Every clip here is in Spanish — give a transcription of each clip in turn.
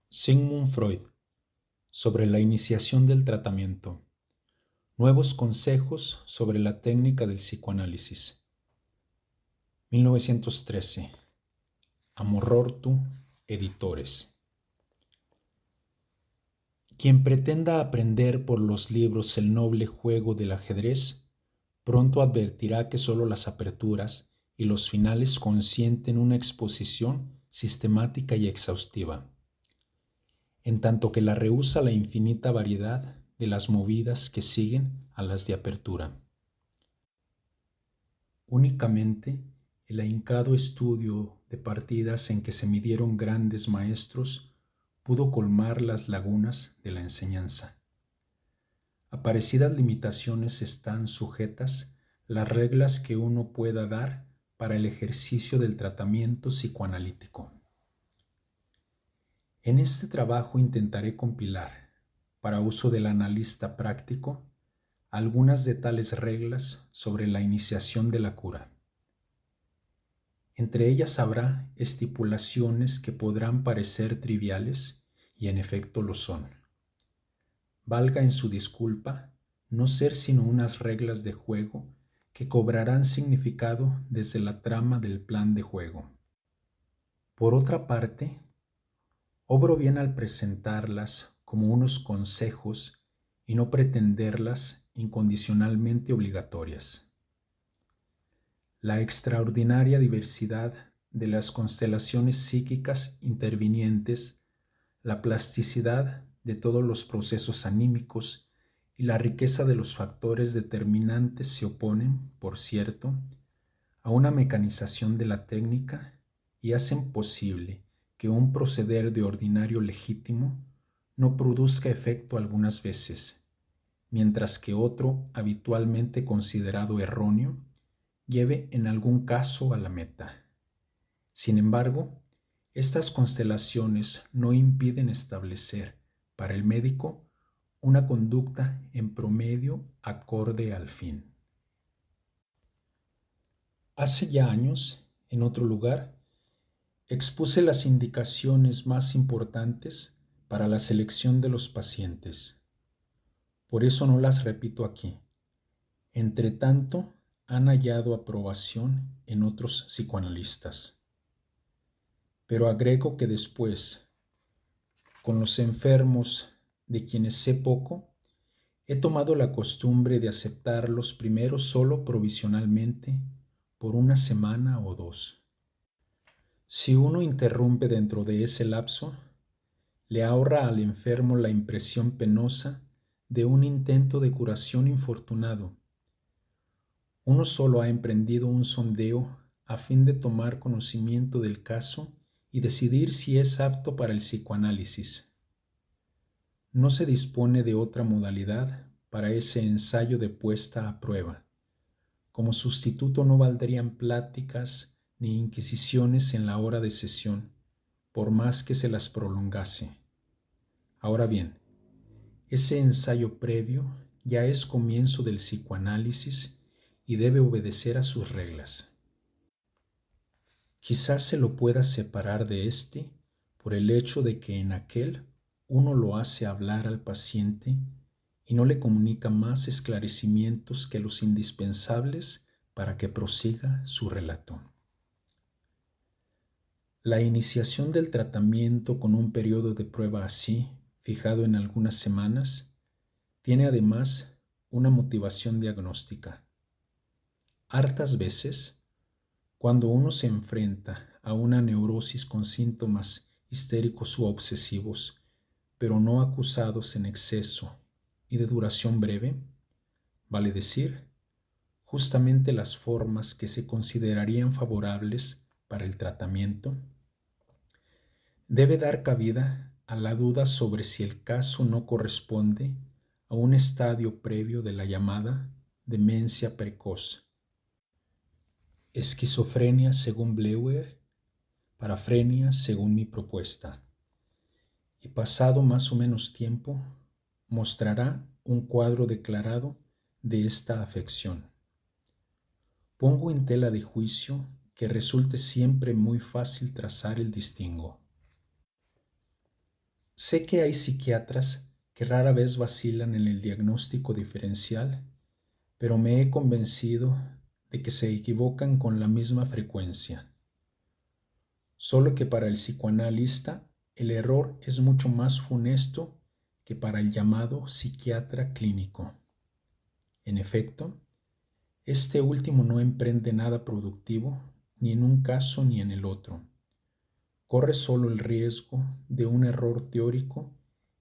Sigmund Freud, sobre la iniciación del tratamiento. Nuevos consejos sobre la técnica del psicoanálisis. 1913. Amorortu, editores. Quien pretenda aprender por los libros el noble juego del ajedrez, pronto advertirá que sólo las aperturas y los finales consienten una exposición sistemática y exhaustiva, en tanto que la rehúsa la infinita variedad de las movidas que siguen a las de apertura. Únicamente el ahincado estudio de partidas en que se midieron grandes maestros pudo colmar las lagunas de la enseñanza. A parecidas limitaciones están sujetas las reglas que uno pueda dar para el ejercicio del tratamiento psicoanalítico. En este trabajo intentaré compilar, para uso del analista práctico, algunas de tales reglas sobre la iniciación de la cura. Entre ellas habrá estipulaciones que podrán parecer triviales y en efecto lo son. Valga en su disculpa no ser sino unas reglas de juego que cobrarán significado desde la trama del plan de juego. Por otra parte, obro bien al presentarlas como unos consejos y no pretenderlas incondicionalmente obligatorias. La extraordinaria diversidad de las constelaciones psíquicas intervinientes, la plasticidad de todos los procesos anímicos y la riqueza de los factores determinantes se oponen, por cierto, a una mecanización de la técnica y hacen posible que un proceder de ordinario legítimo no produzca efecto algunas veces, mientras que otro habitualmente considerado erróneo lleve en algún caso a la meta. Sin embargo, estas constelaciones no impiden establecer para el médico una conducta en promedio acorde al fin. Hace ya años, en otro lugar, expuse las indicaciones más importantes para la selección de los pacientes. Por eso no las repito aquí. Entretanto, han hallado aprobación en otros psicoanalistas. Pero agrego que después, con los enfermos de quienes sé poco, he tomado la costumbre de aceptarlos primero solo provisionalmente por una semana o dos. Si uno interrumpe dentro de ese lapso, le ahorra al enfermo la impresión penosa de un intento de curación infortunado. Uno solo ha emprendido un sondeo a fin de tomar conocimiento del caso y decidir si es apto para el psicoanálisis. No se dispone de otra modalidad para ese ensayo de puesta a prueba. Como sustituto no valdrían pláticas ni inquisiciones en la hora de sesión, por más que se las prolongase. Ahora bien, ese ensayo previo ya es comienzo del psicoanálisis y debe obedecer a sus reglas. Quizás se lo pueda separar de este por el hecho de que en aquel uno lo hace hablar al paciente y no le comunica más esclarecimientos que los indispensables para que prosiga su relato. La iniciación del tratamiento con un periodo de prueba así, fijado en algunas semanas, tiene además una motivación diagnóstica. Hartas veces, cuando uno se enfrenta a una neurosis con síntomas histéricos u obsesivos, pero no acusados en exceso y de duración breve, vale decir, justamente las formas que se considerarían favorables para el tratamiento, debe dar cabida a la duda sobre si el caso no corresponde a un estadio previo de la llamada demencia precoz, esquizofrenia según Bleuer, parafrenia según mi propuesta, y pasado más o menos tiempo mostrará un cuadro declarado de esta afección. Pongo en tela de juicio que resulte siempre muy fácil trazar el distingo. Sé que hay psiquiatras que rara vez vacilan en el diagnóstico diferencial, pero me he convencido de que se equivocan con la misma frecuencia. Solo que para el psicoanalista el error es mucho más funesto que para el llamado psiquiatra clínico. En efecto, este último no emprende nada productivo ni en un caso ni en el otro. Corre solo el riesgo de un error teórico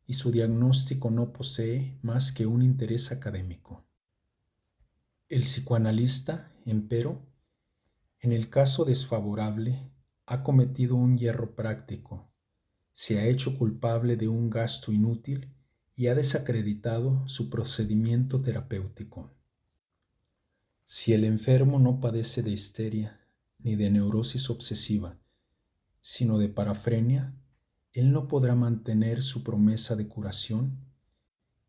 y su diagnóstico no posee más que un interés académico. El psicoanalista, empero, en el caso desfavorable, ha cometido un yerro práctico, se ha hecho culpable de un gasto inútil y ha desacreditado su procedimiento terapéutico. Si el enfermo no padece de histeria ni de neurosis obsesiva, sino de parafrenia, él no podrá mantener su promesa de curación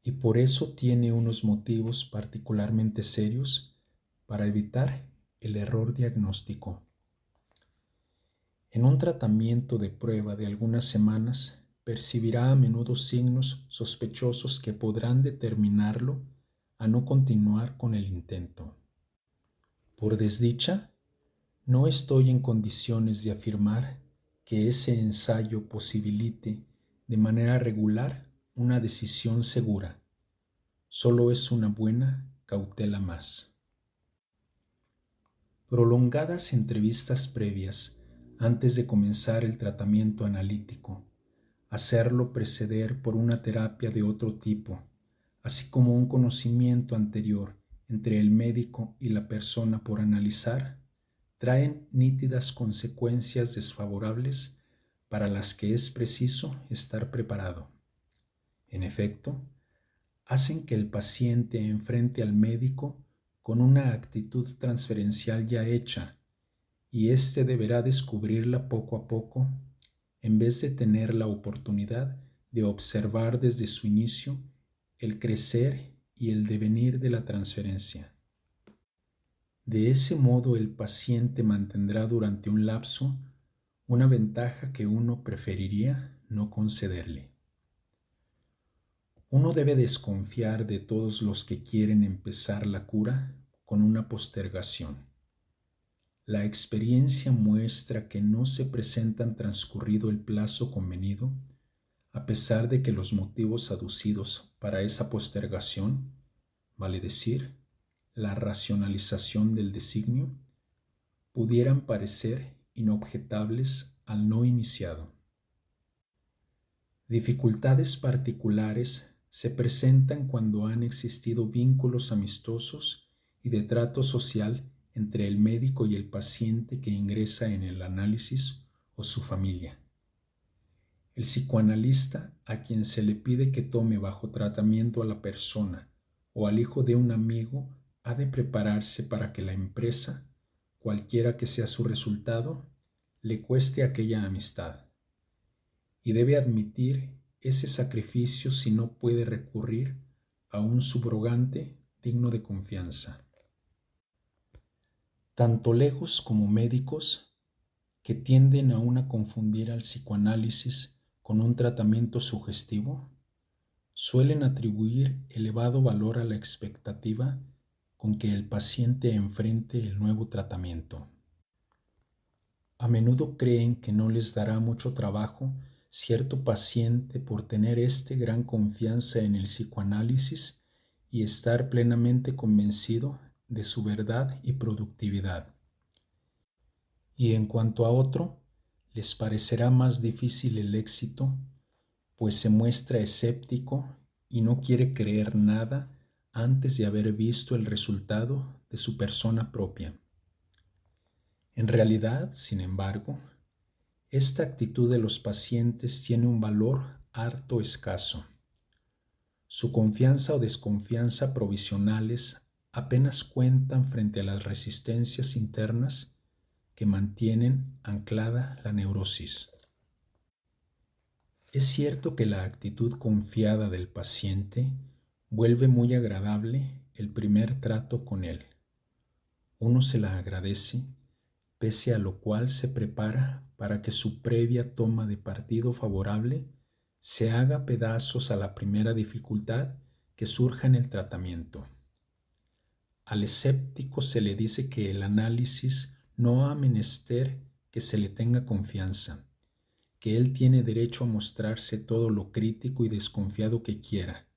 y por eso tiene unos motivos particularmente serios para evitar el error diagnóstico. En un tratamiento de prueba de algunas semanas, percibirá a menudo signos sospechosos que podrán determinarlo a no continuar con el intento. Por desdicha, no estoy en condiciones de afirmar que ese ensayo posibilite de manera regular una decisión segura. Solo es una buena cautela más. Prolongadas entrevistas previas antes de comenzar el tratamiento analítico, hacerlo preceder por una terapia de otro tipo, así como un conocimiento anterior entre el médico y la persona por analizar, traen nítidas consecuencias desfavorables para las que es preciso estar preparado. En efecto, hacen que el paciente enfrente al médico con una actitud transferencial ya hecha, y éste deberá descubrirla poco a poco, en vez de tener la oportunidad de observar desde su inicio el crecer y el devenir de la transferencia. De ese modo el paciente mantendrá durante un lapso una ventaja que uno preferiría no concederle. Uno debe desconfiar de todos los que quieren empezar la cura con una postergación. La experiencia muestra que no se presentan transcurrido el plazo convenido, a pesar de que los motivos aducidos para esa postergación, vale decir, la racionalización del designio, pudieran parecer inobjetables al no iniciado. Dificultades particulares se presentan cuando han existido vínculos amistosos y de trato social entre el médico y el paciente que ingresa en el análisis o su familia. El psicoanalista a quien se le pide que tome bajo tratamiento a la persona o al hijo de un amigo ha de prepararse para que la empresa, cualquiera que sea su resultado, le cueste aquella amistad. Y debe admitir ese sacrificio si no puede recurrir a un subrogante digno de confianza. Tanto legos como médicos, que tienden aún a confundir al psicoanálisis con un tratamiento sugestivo, suelen atribuir elevado valor a la expectativa con que el paciente enfrente el nuevo tratamiento. A menudo creen que no les dará mucho trabajo cierto paciente por tener gran confianza en el psicoanálisis y estar plenamente convencido de su verdad y productividad. Y en cuanto a otro, les parecerá más difícil el éxito, pues se muestra escéptico y no quiere creer nada antes de haber visto el resultado de su persona propia. En realidad, sin embargo, esta actitud de los pacientes tiene un valor harto escaso. Su confianza o desconfianza provisionales apenas cuentan frente a las resistencias internas que mantienen anclada la neurosis. Es cierto que la actitud confiada del paciente vuelve muy agradable el primer trato con él. Uno se la agradece, pese a lo cual se prepara para que su previa toma de partido favorable se haga pedazos a la primera dificultad que surja en el tratamiento. Al escéptico se le dice que el análisis no ha menester que se le tenga confianza, que él tiene derecho a mostrarse todo lo crítico y desconfiado que quiera,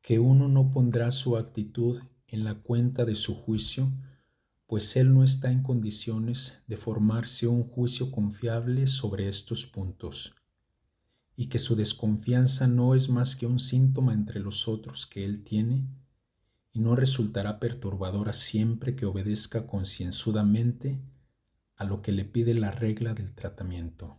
que uno no pondrá su actitud en la cuenta de su juicio, pues él no está en condiciones de formarse un juicio confiable sobre estos puntos, y que su desconfianza no es más que un síntoma entre los otros que él tiene, y no resultará perturbadora siempre que obedezca concienzudamente a lo que le pide la regla del tratamiento.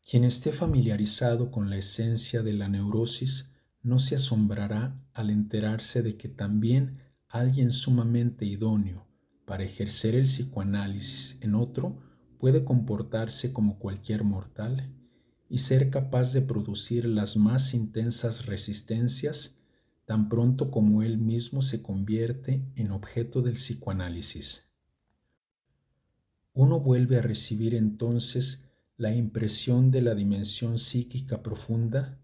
Quien esté familiarizado con la esencia de la neurosis no se asombrará al enterarse de que también alguien sumamente idóneo para ejercer el psicoanálisis en otro puede comportarse como cualquier mortal y ser capaz de producir las más intensas resistencias tan pronto como él mismo se convierte en objeto del psicoanálisis. Uno vuelve a recibir entonces la impresión de la dimensión psíquica profunda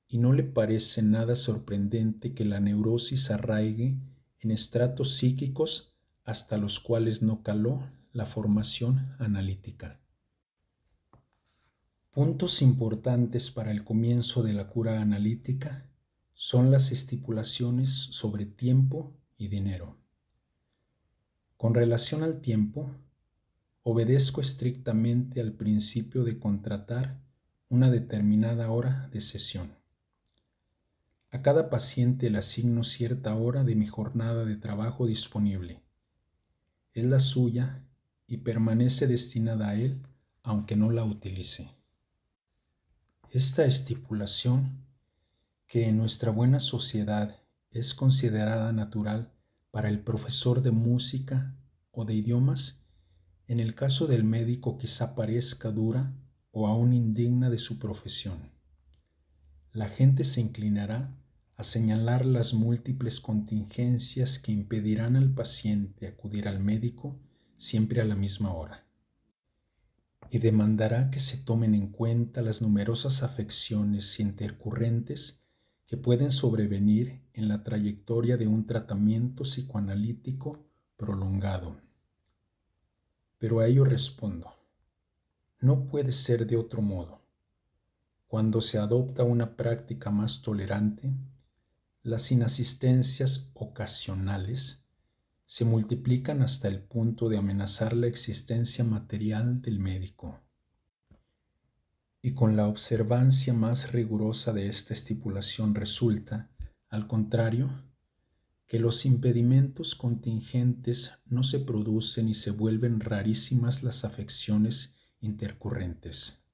y no le parece nada sorprendente que la neurosis arraigue en estratos psíquicos hasta los cuales no caló la formación analítica. Puntos importantes para el comienzo de la cura analítica son las estipulaciones sobre tiempo y dinero. Con relación al tiempo, obedezco estrictamente al principio de contratar una determinada hora de sesión. A cada paciente le asigno cierta hora de mi jornada de trabajo disponible. Es la suya y permanece destinada a él, aunque no la utilice. Esta estipulación, que en nuestra buena sociedad es considerada natural para el profesor de música o de idiomas, en el caso del médico quizá parezca dura o aún indigna de su profesión. La gente se inclinará a señalar las múltiples contingencias que impedirán al paciente acudir al médico siempre a la misma hora, y demandará que se tomen en cuenta las numerosas afecciones intercurrentes que pueden sobrevenir en la trayectoria de un tratamiento psicoanalítico prolongado. Pero a ello respondo, no puede ser de otro modo. Cuando se adopta una práctica más tolerante, las inasistencias ocasionales se multiplican hasta el punto de amenazar la existencia material del médico. Y con la observancia más rigurosa de esta estipulación resulta, al contrario, que los impedimentos contingentes no se producen y se vuelven rarísimas las afecciones intercurrentes.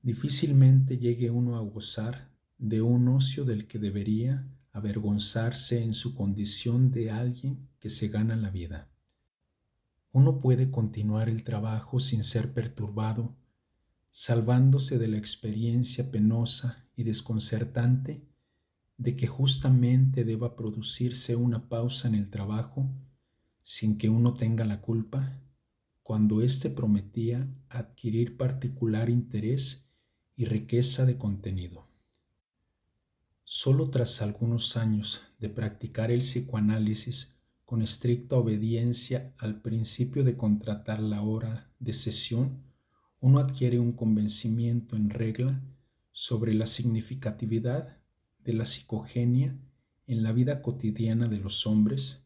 Difícilmente llegue uno a gozar de un ocio del que debería avergonzarse en su condición de alguien que se gana la vida. Uno puede continuar el trabajo sin ser perturbado, salvándose de la experiencia penosa y desconcertante de que justamente deba producirse una pausa en el trabajo sin que uno tenga la culpa, cuando éste prometía adquirir particular interés y riqueza de contenido. Solo tras algunos años de practicar el psicoanálisis con estricta obediencia al principio de contratar la hora de sesión, uno adquiere un convencimiento en regla sobre la significatividad de la psicogenia en la vida cotidiana de los hombres,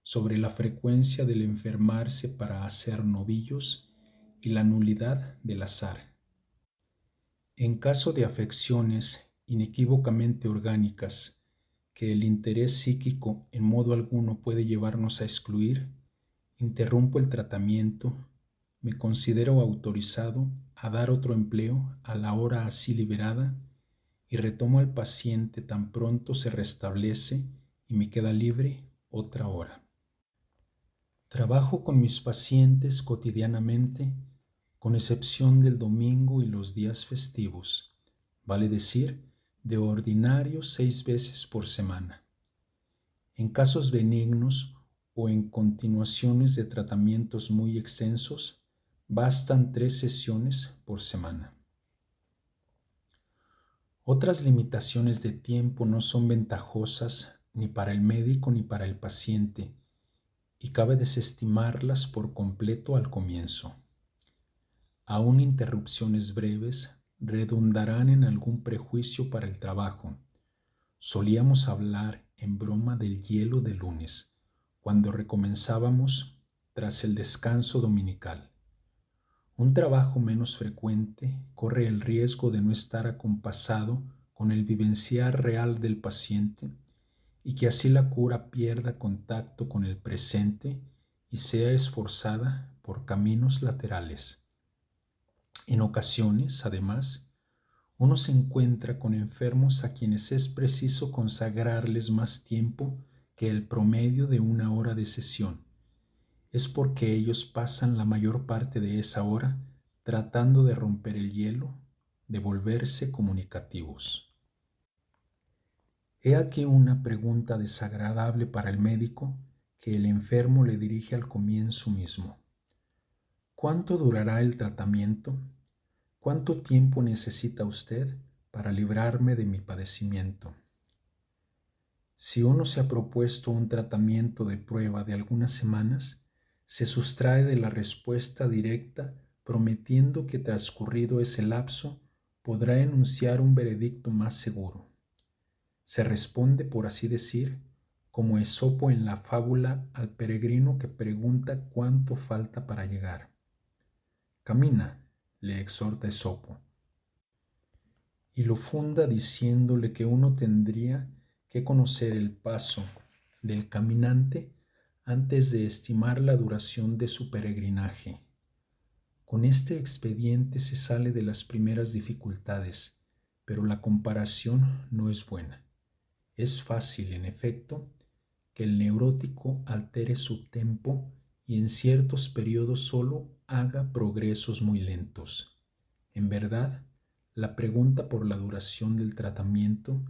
sobre la frecuencia del enfermarse para hacer novillos y la nulidad del azar. En caso de afecciones inequívocamente orgánicas que el interés psíquico en modo alguno puede llevarnos a excluir, interrumpo el tratamiento, me considero autorizado a dar otro empleo a la hora así liberada y retomo al paciente tan pronto se restablece y me queda libre otra hora. Trabajo con mis pacientes cotidianamente, con excepción del domingo y los días festivos, vale decir, de ordinario 6 veces por semana. En casos benignos o en continuaciones de tratamientos muy extensos, bastan 3 sesiones por semana. Otras limitaciones de tiempo no son ventajosas ni para el médico ni para el paciente, y cabe desestimarlas por completo al comienzo. Aún interrupciones breves redundarán en algún prejuicio para el trabajo. Solíamos hablar en broma del hielo de lunes, cuando recomenzábamos tras el descanso dominical. Un trabajo menos frecuente corre el riesgo de no estar acompasado con el vivenciar real del paciente y que así la cura pierda contacto con el presente y sea esforzada por caminos laterales. En ocasiones, además, uno se encuentra con enfermos a quienes es preciso consagrarles más tiempo que el promedio de 1 hora de sesión. Es porque ellos pasan la mayor parte de esa hora tratando de romper el hielo, de volverse comunicativos. He aquí una pregunta desagradable para el médico que el enfermo le dirige al comienzo mismo. ¿Cuánto durará el tratamiento? ¿Cuánto tiempo necesita usted para librarme de mi padecimiento? Si uno se ha propuesto un tratamiento de prueba de algunas semanas, se sustrae de la respuesta directa prometiendo que transcurrido ese lapso podrá enunciar un veredicto más seguro. Se responde, por así decir, como Esopo en la fábula al peregrino que pregunta cuánto falta para llegar. Camina, le exhorta Esopo, y lo funda diciéndole que uno tendría que conocer el paso del caminante antes de estimar la duración de su peregrinaje. Con este expediente se sale de las primeras dificultades, pero la comparación no es buena. Es fácil, en efecto, que el neurótico altere su tempo y en ciertos periodos solo haga progresos muy lentos. En verdad, la pregunta por la duración del tratamiento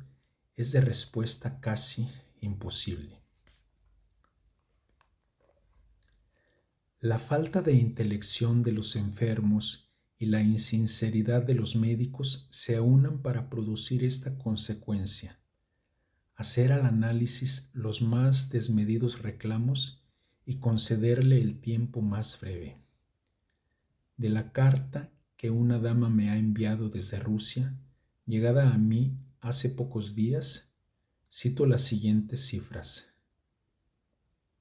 es de respuesta casi imposible. La falta de intelección de los enfermos y la insinceridad de los médicos se aunan para producir esta consecuencia: hacer al análisis los más desmedidos reclamos y concederle el tiempo más breve. De la carta que una dama me ha enviado desde Rusia, llegada a mí hace pocos días, cito las siguientes cifras.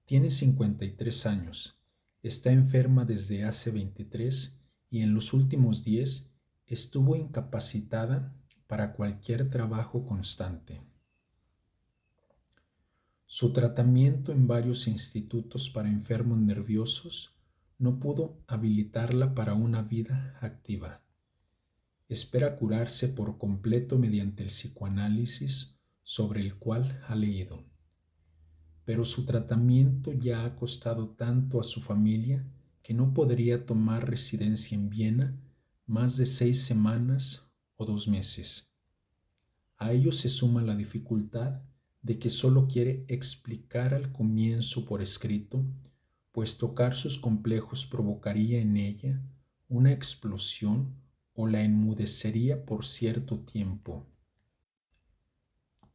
Tiene 53 años, está enferma desde hace 23 y en los últimos 10 estuvo incapacitada para cualquier trabajo constante. Su tratamiento en varios institutos para enfermos nerviosos no pudo habilitarla para una vida activa. Espera curarse por completo mediante el psicoanálisis sobre el cual ha leído. Pero su tratamiento ya ha costado tanto a su familia que no podría tomar residencia en Viena más de 6 semanas o 2 meses. A ello se suma la dificultad de que solo quiere explicar al comienzo por escrito, pues tocar sus complejos provocaría en ella una explosión o la enmudecería por cierto tiempo.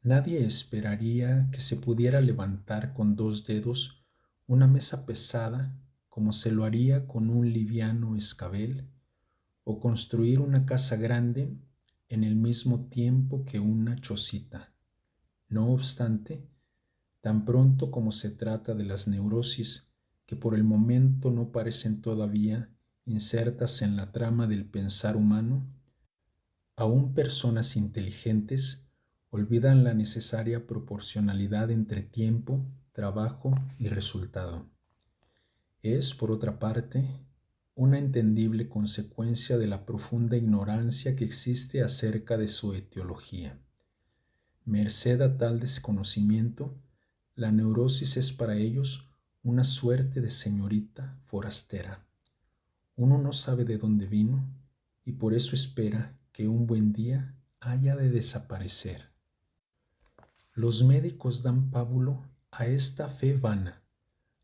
Nadie esperaría que se pudiera levantar con 2 dedos una mesa pesada como se lo haría con un liviano escabel, o construir una casa grande en el mismo tiempo que una chocita. No obstante, tan pronto como se trata de las neurosis, que por el momento no parecen todavía insertas en la trama del pensar humano, aún personas inteligentes olvidan la necesaria proporcionalidad entre tiempo, trabajo y resultado. Es, por otra parte, una entendible consecuencia de la profunda ignorancia que existe acerca de su etiología. Merced a tal desconocimiento, la neurosis es para ellos una suerte de señorita forastera. Uno no sabe de dónde vino y por eso espera que un buen día haya de desaparecer. Los médicos dan pábulo a esta fe vana.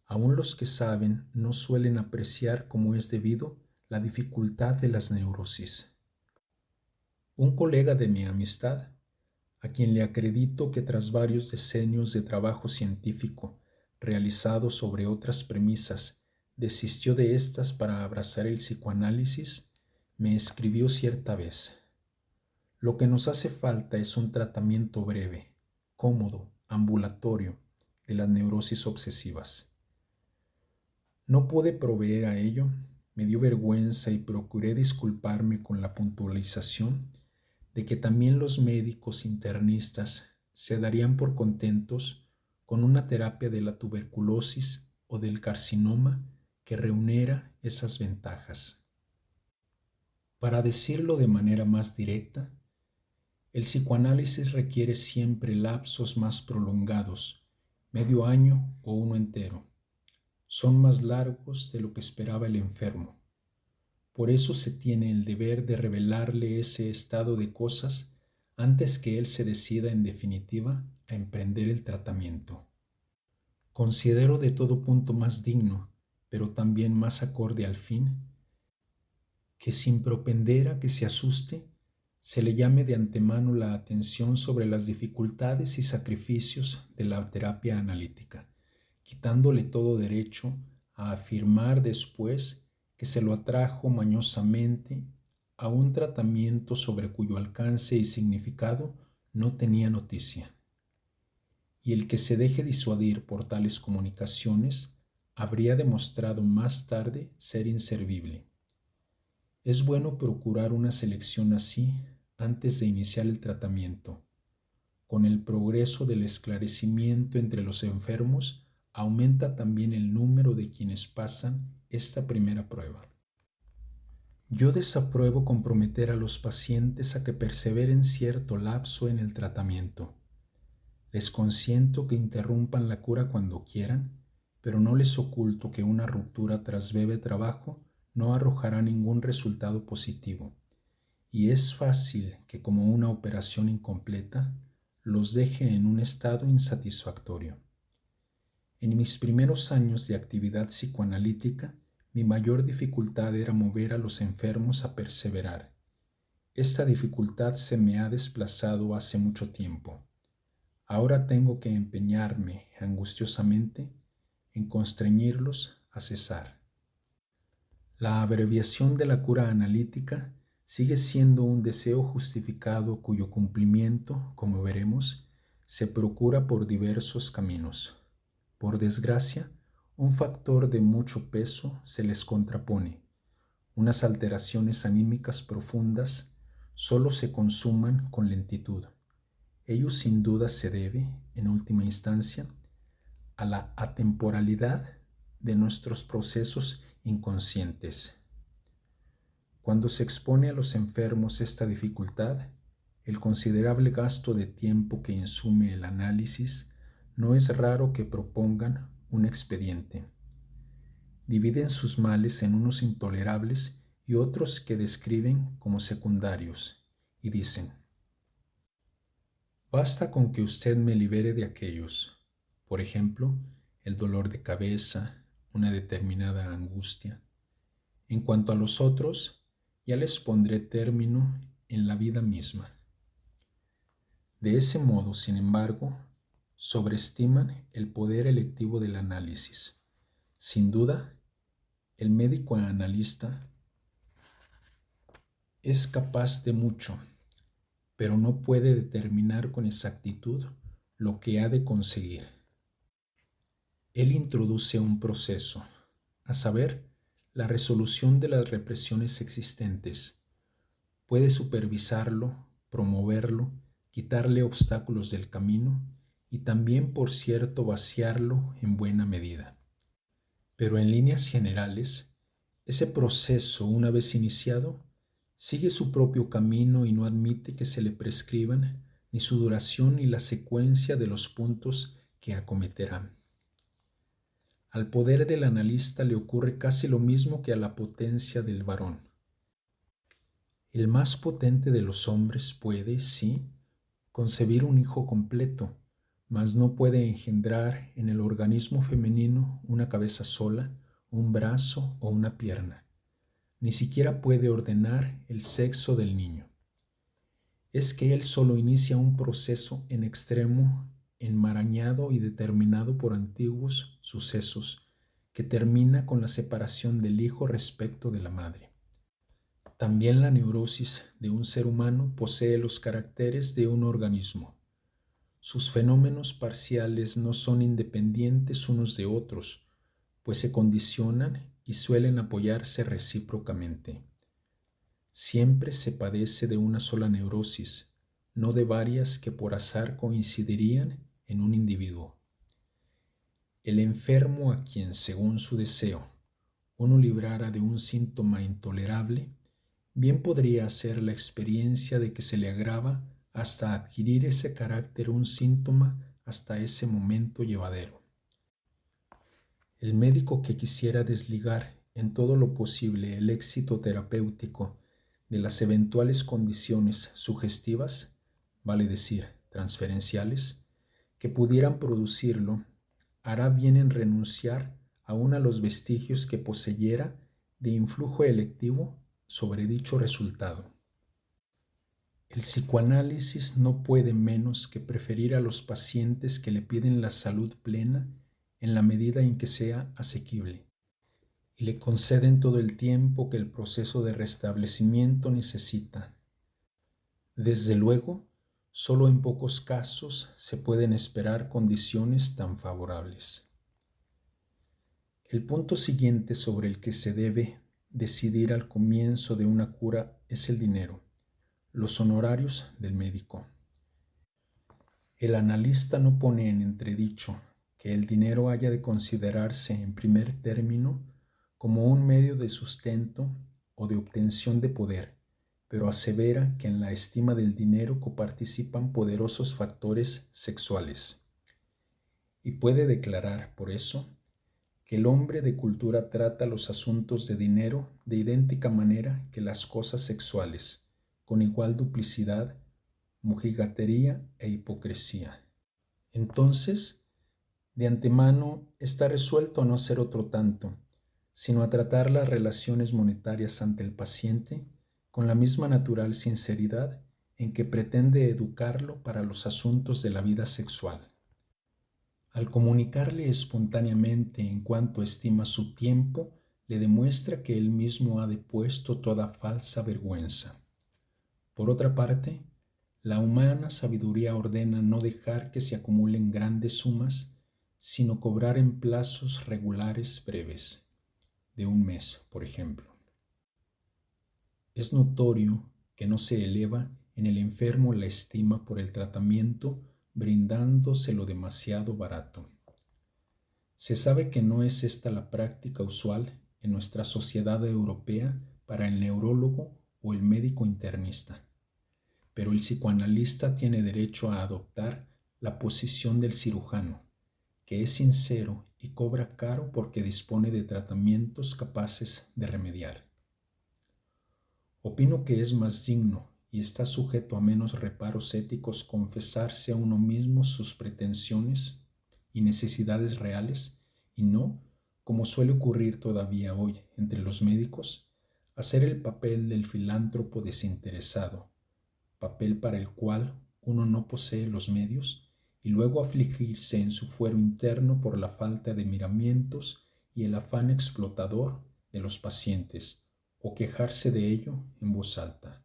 Aún los que saben no suelen apreciar como es debido la dificultad de las neurosis. Un colega de mi amistad, a quien le acredito que tras varios decenios de trabajo científico realizado sobre otras premisas, desistió de estas para abrazar el psicoanálisis, me escribió cierta vez: lo que nos hace falta es un tratamiento breve, cómodo, ambulatorio, de las neurosis obsesivas. No pude proveer a ello, me dio vergüenza y procuré disculparme con la puntualización de que también los médicos internistas se darían por contentos con una terapia de la tuberculosis o del carcinoma que reuniera esas ventajas. Para decirlo de manera más directa, el psicoanálisis requiere siempre lapsos más prolongados, medio año o uno entero. Son más largos de lo que esperaba el enfermo. Por eso se tiene el deber de revelarle ese estado de cosas antes que él se decida en definitiva a emprender el tratamiento. Considero de todo punto más digno, pero también más acorde al fin, que sin propender a que se asuste, se le llame de antemano la atención sobre las dificultades y sacrificios de la terapia analítica, quitándole todo derecho a afirmar después que se lo atrajo mañosamente a un tratamiento sobre cuyo alcance y significado no tenía noticia. Y el que se deje disuadir por tales comunicaciones habría demostrado más tarde ser inservible. Es bueno procurar una selección así antes de iniciar el tratamiento. Con el progreso del esclarecimiento entre los enfermos, aumenta también el número de quienes pasan esta primera prueba. Yo desapruebo comprometer a los pacientes a que perseveren cierto lapso en el tratamiento. Les consiento que interrumpan la cura cuando quieran, pero no les oculto que una ruptura tras breve trabajo no arrojará ningún resultado positivo, y es fácil que, como una operación incompleta, los deje en un estado insatisfactorio. En mis primeros años de actividad psicoanalítica, mi mayor dificultad era mover a los enfermos a perseverar. Esta dificultad se me ha desplazado hace mucho tiempo. Ahora tengo que empeñarme angustiosamente en constreñirlos a cesar. La abreviación de la cura analítica sigue siendo un deseo justificado cuyo cumplimiento, como veremos, se procura por diversos caminos. Por desgracia, un factor de mucho peso se les contrapone. Unas alteraciones anímicas profundas solo se consuman con lentitud. Ello sin duda se debe, en última instancia, a la atemporalidad de nuestros procesos inconscientes. Cuando se expone a los enfermos esta dificultad, el considerable gasto de tiempo que insume el análisis, no es raro que propongan un expediente. Dividen sus males en unos intolerables y otros que describen como secundarios, y dicen: basta con que usted me libere de aquellos, por ejemplo, el dolor de cabeza, una determinada angustia. En cuanto a los otros, ya les pondré término en la vida misma. De ese modo, sin embargo, sobreestiman el poder electivo del análisis. Sin duda, el médico analista es capaz de mucho, pero no puede determinar con exactitud lo que ha de conseguir. Él introduce un proceso, a saber, la resolución de las represiones existentes. Puede supervisarlo, promoverlo, quitarle obstáculos del camino y también, por cierto, vaciarlo en buena medida. Pero en líneas generales, ese proceso, una vez iniciado, sigue su propio camino y no admite que se le prescriban ni su duración ni la secuencia de los puntos que acometerán. Al poder del analista le ocurre casi lo mismo que a la potencia del varón. El más potente de los hombres puede, sí, concebir un hijo completo, mas no puede engendrar en el organismo femenino una cabeza sola, un brazo o una pierna. Ni siquiera puede ordenar el sexo del niño. es que él solo inicia un proceso en extremo, enmarañado y determinado por antiguos sucesos, que termina con la separación del hijo respecto de la madre. También la neurosis de un ser humano posee los caracteres de un organismo. Sus fenómenos parciales no son independientes unos de otros, pues se condicionan y suelen apoyarse recíprocamente. Siempre se padece de una sola neurosis, no de varias que por azar coincidirían en un individuo. El enfermo a quien, según su deseo, uno librara de un síntoma intolerable, bien podría hacer la experiencia de que se le agrava hasta adquirir ese carácter un síntoma hasta ese momento llevadero. El médico que quisiera desligar en todo lo posible el éxito terapéutico de las eventuales condiciones sugestivas, vale decir, transferenciales, que pudieran producirlo, hará bien en renunciar aún a los vestigios que poseyera de influjo electivo sobre dicho resultado. El psicoanálisis no puede menos que preferir a los pacientes que le piden la salud plena en la medida en que sea asequible, y le conceden todo el tiempo que el proceso de restablecimiento necesita. Desde luego, solo en pocos casos se pueden esperar condiciones tan favorables. El punto siguiente sobre el que se debe decidir al comienzo de una cura es el dinero, los honorarios del médico. El analista no pone en entredicho que el dinero haya de considerarse en primer término como un medio de sustento o de obtención de poder, pero asevera que en la estima del dinero coparticipan poderosos factores sexuales. Y puede declarar, por eso, que el hombre de cultura trata los asuntos de dinero de idéntica manera que las cosas sexuales, con igual duplicidad, mojigatería e hipocresía. Entonces, de antemano está resuelto a no hacer otro tanto, sino a tratar las relaciones monetarias ante el paciente con la misma natural sinceridad en que pretende educarlo para los asuntos de la vida sexual. Al comunicarle espontáneamente en cuanto estima su tiempo, le demuestra que él mismo ha depuesto toda falsa vergüenza. Por otra parte, la humana sabiduría ordena no dejar que se acumulen grandes sumas, sino cobrar en plazos regulares breves, de un mes, por ejemplo. Es notorio que no se eleva en el enfermo la estima por el tratamiento brindándoselo demasiado barato. Se sabe que no es esta la práctica usual en nuestra sociedad europea para el neurólogo o el médico internista, pero el psicoanalista tiene derecho a adoptar la posición del cirujano, que es sincero y cobra caro porque dispone de tratamientos capaces de remediar. Opino que es más digno y está sujeto a menos reparos éticos confesarse a uno mismo sus pretensiones y necesidades reales y no, como suele ocurrir todavía hoy entre los médicos, hacer el papel del filántropo desinteresado, papel para el cual uno no posee los medios, y luego afligirse en su fuero interno por la falta de miramientos y el afán explotador de los pacientes, o quejarse de ello en voz alta.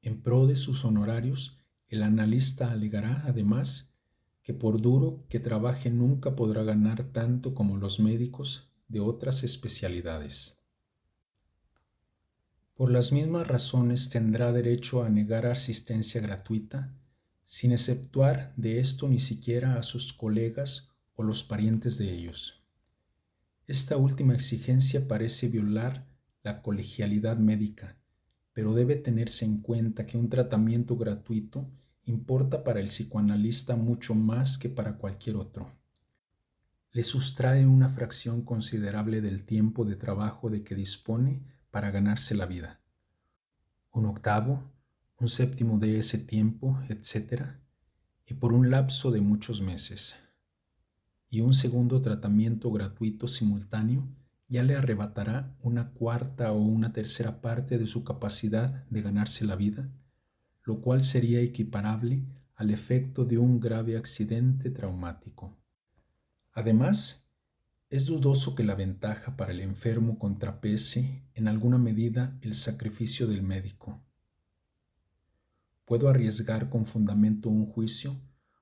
En pro de sus honorarios, el analista alegará, además, que por duro que trabaje nunca podrá ganar tanto como los médicos de otras especialidades. Por las mismas razones tendrá derecho a negar asistencia gratuita, sin exceptuar de esto ni siquiera a sus colegas o los parientes de ellos. Esta última exigencia parece violar la colegialidad médica, pero debe tenerse en cuenta que un tratamiento gratuito importa para el psicoanalista mucho más que para cualquier otro. Le sustrae una fracción considerable del tiempo de trabajo de que dispone para ganarse la vida. Un octavo, un séptimo de ese tiempo, etc., y por un lapso de muchos meses. Y un segundo tratamiento gratuito simultáneo ya le arrebatará una cuarta o una tercera parte de su capacidad de ganarse la vida, lo cual sería equiparable al efecto de un grave accidente traumático. Además, es dudoso que la ventaja para el enfermo contrapese en alguna medida el sacrificio del médico. Puedo arriesgar con fundamento un juicio,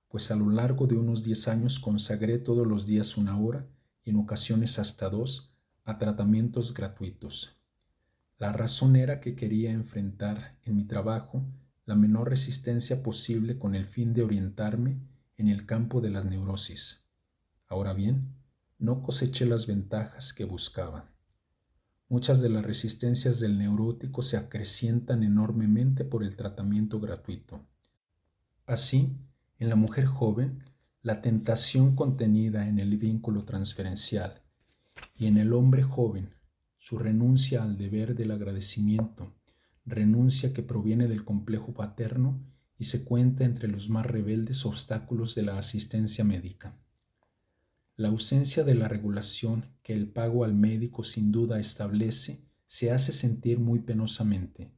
pues a lo largo de unos 10 años consagré todos los días 1 hora, y en ocasiones hasta 2, a tratamientos gratuitos. La razón era que quería enfrentar en mi trabajo la menor resistencia posible con el fin de orientarme en el campo de las neurosis. Ahora bien, no coseché las ventajas que buscaba. Muchas de las resistencias del neurótico se acrecientan enormemente por el tratamiento gratuito. Así, en la mujer joven, la tentación contenida en el vínculo transferencial, y en el hombre joven, su renuncia al deber del agradecimiento, renuncia que proviene del complejo paterno y se cuenta entre los más rebeldes obstáculos de la asistencia médica. La ausencia de la regulación que el pago al médico sin duda establece se hace sentir muy penosamente.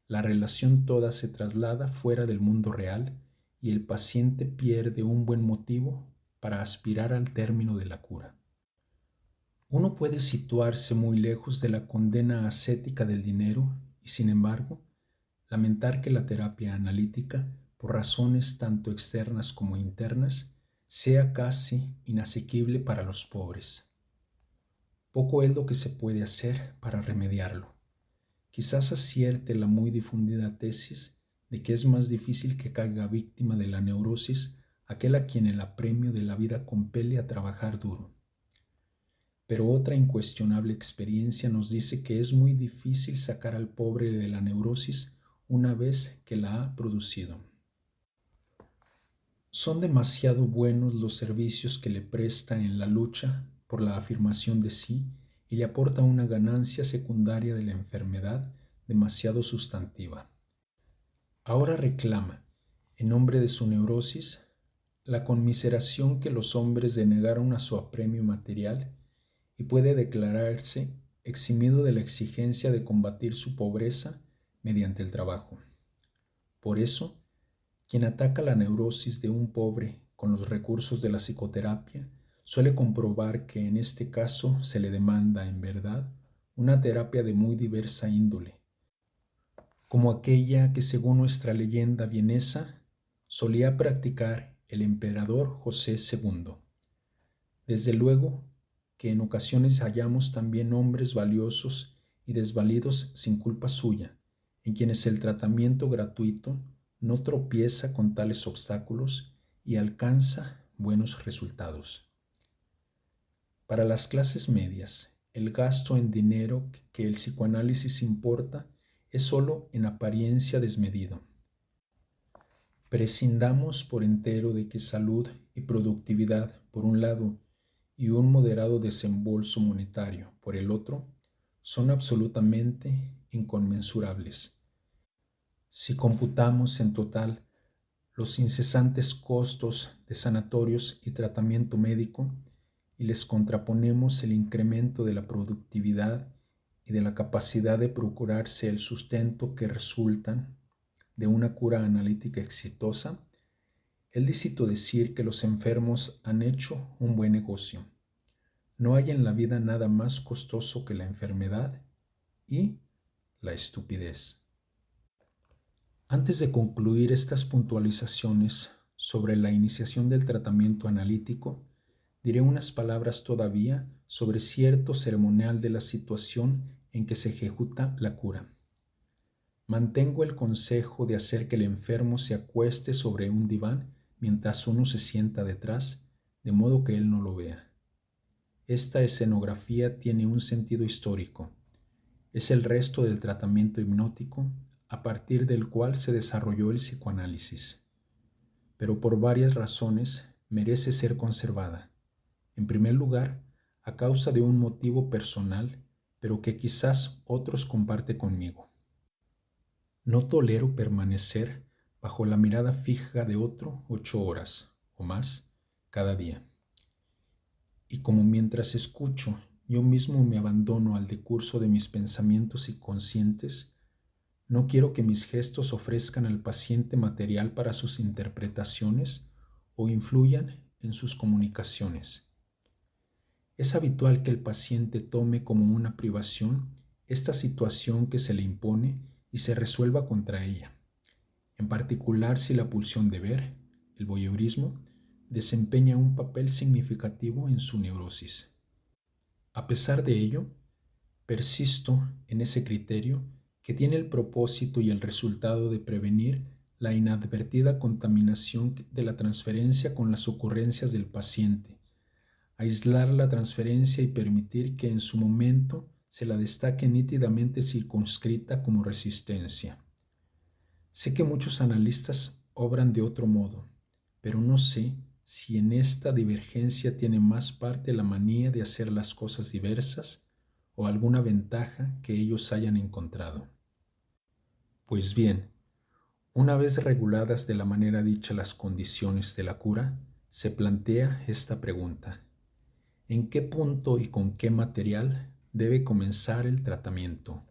La relación toda se traslada fuera del mundo real y el paciente pierde un buen motivo para aspirar al término de la cura. Uno puede situarse muy lejos de la condena ascética del dinero y, sin embargo, lamentar que la terapia analítica, por razones tanto externas como internas, sea casi inasequible para los pobres. Poco es lo que se puede hacer para remediarlo. Quizás acierte la muy difundida tesis de que es más difícil que caiga víctima de la neurosis aquel a quien el apremio de la vida compele a trabajar duro. Pero otra incuestionable experiencia nos dice que es muy difícil sacar al pobre de la neurosis una vez que la ha producido. Son demasiado buenos los servicios que le presta en la lucha por la afirmación de sí y le aporta una ganancia secundaria de la enfermedad demasiado sustantiva. Ahora reclama, en nombre de su neurosis, la conmiseración que los hombres denegaron a su apremio material y puede declararse eximido de la exigencia de combatir su pobreza mediante el trabajo. Por eso, quien ataca la neurosis de un pobre con los recursos de la psicoterapia suele comprobar que en este caso se le demanda, en verdad, una terapia de muy diversa índole, como aquella que, según nuestra leyenda vienesa, solía practicar el emperador José II. Desde luego que en ocasiones hallamos también hombres valiosos y desvalidos sin culpa suya, en quienes el tratamiento gratuito no tropieza con tales obstáculos y alcanza buenos resultados. Para las clases medias, el gasto en dinero que el psicoanálisis importa es solo en apariencia desmedido. Prescindamos por entero de que salud y productividad, por un lado, y un moderado desembolso monetario, por el otro, son absolutamente inconmensurables. Si computamos en total los incesantes costos de sanatorios y tratamiento médico y les contraponemos el incremento de la productividad y de la capacidad de procurarse el sustento que resultan de una cura analítica exitosa, es lícito decir que los enfermos han hecho un buen negocio. No hay en la vida nada más costoso que la enfermedad y la estupidez. Antes de concluir estas puntualizaciones sobre la iniciación del tratamiento analítico, diré unas palabras todavía sobre cierto ceremonial de la situación en que se ejecuta la cura. Mantengo el consejo de hacer que el enfermo se acueste sobre un diván mientras uno se sienta detrás, de modo que él no lo vea. Esta escenografía tiene un sentido histórico. Es el resto del tratamiento hipnótico a partir del cual se desarrolló el psicoanálisis. Pero por varias razones merece ser conservada. En primer lugar, a causa de un motivo personal, pero que quizás otros comparte conmigo. No tolero permanecer bajo la mirada fija de otro 8 horas o más cada día. Y como mientras escucho, yo mismo me abandono al decurso de mis pensamientos inconscientes, No quiero que mis gestos ofrezcan al paciente material para sus interpretaciones o influyan en sus comunicaciones. Es habitual que el paciente tome como una privación esta situación que se le impone y se resuelva contra ella, en particular si la pulsión de ver, el voyeurismo, desempeña un papel significativo en su neurosis. A pesar de ello, persisto en ese criterio que tiene el propósito y el resultado de prevenir la inadvertida contaminación de la transferencia con las ocurrencias del paciente, aislar la transferencia y permitir que en su momento se la destaque nítidamente circunscrita como resistencia. Sé que muchos analistas obran de otro modo, pero no sé si en esta divergencia tiene más parte la manía de hacer las cosas diversas o alguna ventaja que ellos hayan encontrado. Pues bien, una vez reguladas de la manera dicha las condiciones de la cura, se plantea esta pregunta: ¿en qué punto y con qué material debe comenzar el tratamiento?